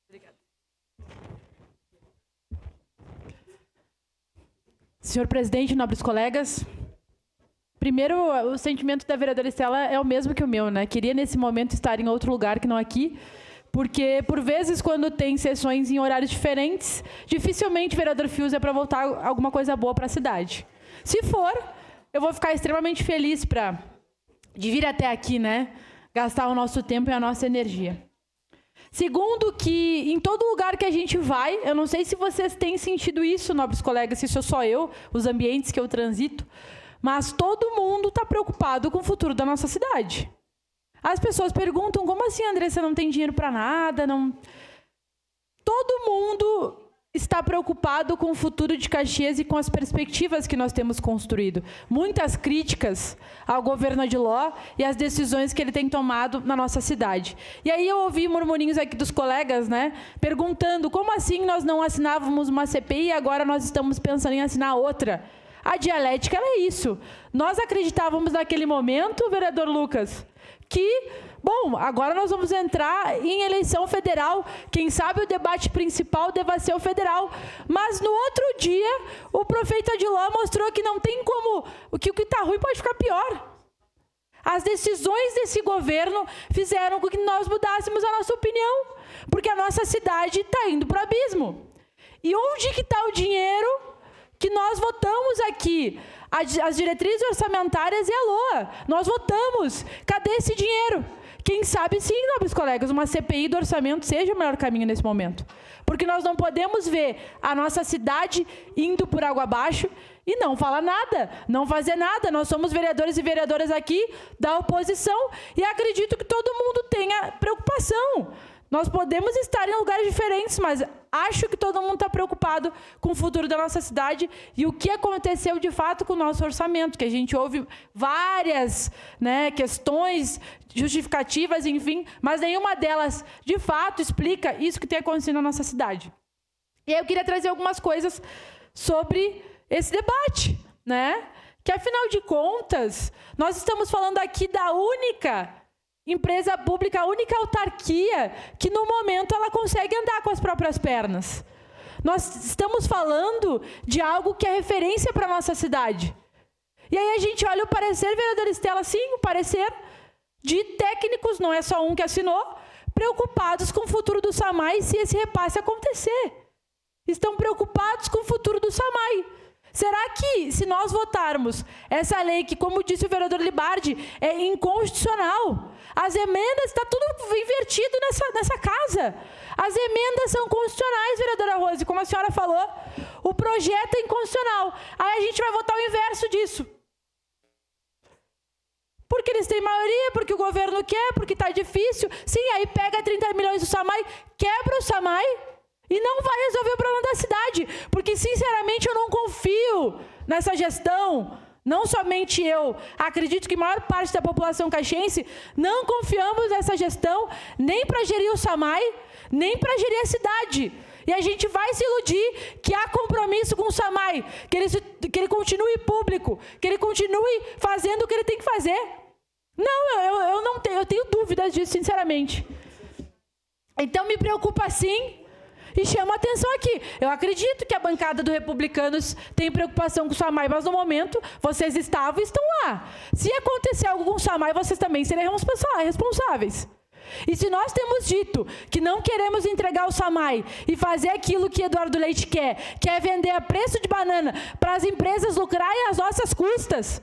Obrigada. Senhor presidente, nobres colegas, primeiro, o sentimento da vereadora Estela é o mesmo que o meu, né? Queria, nesse momento, estar em outro lugar que não aqui, porque, por vezes, quando tem sessões em horários diferentes, dificilmente o vereador Fius é para voltar alguma coisa boa para a cidade. Se for, eu vou ficar extremamente feliz de vir até aqui, né? Gastar o nosso tempo e a nossa energia. Segundo, que em todo lugar que a gente vai, eu não sei se vocês têm sentido isso, nobres colegas, se sou só eu, os ambientes que eu transito, mas todo mundo está preocupado com o futuro da nossa cidade. As pessoas perguntam, como assim, Andressa, não tem dinheiro para nada? Não... Todo mundo está preocupado com o futuro de Caxias e com as perspectivas que nós temos construído. Muitas críticas ao governo Adiló e às decisões que ele tem tomado na nossa cidade. E aí eu ouvi murmurinhos aqui dos colegas, né, perguntando como assim nós não assinávamos uma CPI e agora nós estamos pensando em assinar outra. A dialética ela é isso. Nós acreditávamos naquele momento, vereador Lucas, que, bom, agora nós vamos entrar em eleição federal. Quem sabe o debate principal deva ser o federal. Mas no outro dia, o prefeito Adiló mostrou que não tem como, o que está ruim pode ficar pior. As decisões desse governo fizeram com que nós mudássemos a nossa opinião, porque a nossa cidade está indo para o abismo. E onde que está o dinheiro que nós votamos aqui? As diretrizes orçamentárias e a LOA. Nós votamos. Cadê esse dinheiro? Quem sabe sim, nobres colegas, uma CPI do orçamento seja o melhor caminho nesse momento. Porque nós não podemos ver a nossa cidade indo por água abaixo e não falar nada, não fazer nada. Nós somos vereadores e vereadoras aqui da oposição e acredito que todo mundo tenha preocupação. Nós podemos estar em lugares diferentes, mas acho que todo mundo está preocupado com o futuro da nossa cidade e o que aconteceu de fato com o nosso orçamento, que a gente ouve várias, né, questões justificativas, enfim, mas nenhuma delas, de fato, explica isso que tem acontecido na nossa cidade. E aí eu queria trazer algumas coisas sobre esse debate, né? Que, afinal de contas, nós estamos falando aqui da única empresa pública, a única autarquia que, no momento, ela consegue andar com as próprias pernas. Nós estamos falando de algo que é referência para a nossa cidade. E aí a gente olha o parecer, vereadora Estela, sim, o parecer de técnicos, não é só um que assinou, preocupados com o futuro do SAMAI se esse repasse acontecer. Estão preocupados com o futuro do SAMAI. Será que, se nós votarmos essa lei, que, como disse o vereador Libardi, é inconstitucional, as emendas, está tudo invertido nessa casa. As emendas são constitucionais, vereadora Rose, como a senhora falou. O projeto é inconstitucional. Aí a gente vai votar o inverso disso. Porque eles têm maioria, porque o governo quer, porque está difícil. Sim, aí pega 30 milhões do SAMAI, quebra o SAMAI, e não vai resolver o problema da cidade. Porque, sinceramente, eu não confio nessa gestão. Não somente eu. Acredito que a maior parte da população caxiense não confiamos nessa gestão, nem para gerir o SAMAI, nem para gerir a cidade. E a gente vai se iludir que há compromisso com o SAMAI, que ele continue público, que ele continue fazendo o que ele tem que fazer. Não, eu não tenho, eu tenho dúvidas disso, sinceramente. Então me preocupa sim. E chama a atenção aqui. Eu acredito que a bancada do Republicanos tem preocupação com o SAMAI, mas no momento vocês estavam e estão lá. Se acontecer algo com o SAMAI, vocês também serão responsáveis. E se nós temos dito que não queremos entregar o SAMAI e fazer aquilo que Eduardo Leite quer, que é vender a preço de banana para as empresas lucrarem às nossas custas,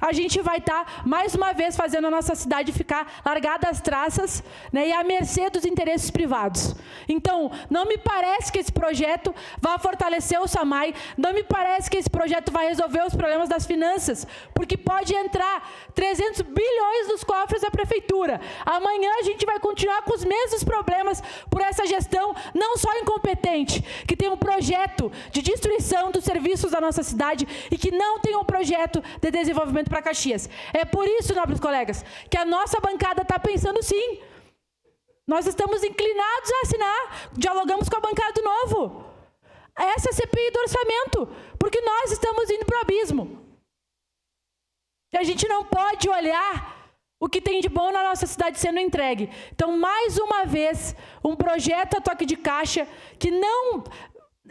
a gente vai estar, mais uma vez, fazendo a nossa cidade ficar largada às traças, né, e à mercê dos interesses privados. Então, não me parece que esse projeto vai fortalecer o SAMAI, não me parece que esse projeto vai resolver os problemas das finanças, porque pode entrar 300 bilhões nos cofres da prefeitura. Amanhã a gente vai continuar com os mesmos problemas por essa gestão, não só incompetente, que tem um projeto de destruição dos serviços da nossa cidade e que não tem um projeto de desenvolvimento para Caxias. É por isso, nobres colegas, que a nossa bancada está pensando sim. Nós estamos inclinados a assinar, dialogamos com a bancada do Novo, essa CPI do orçamento, porque nós estamos indo para o abismo. E a gente não pode olhar o que tem de bom na nossa cidade sendo entregue. Então, mais uma vez, um projeto a toque de caixa que não...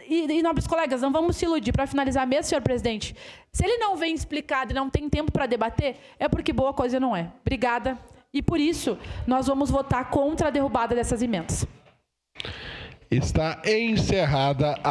E, nobres colegas, não vamos se iludir. Para finalizar mesmo, senhor presidente, se ele não vem explicado e não tem tempo para debater, é porque boa coisa não é. Obrigada. E por isso, nós vamos votar contra a derrubada dessas emendas. Está encerrada a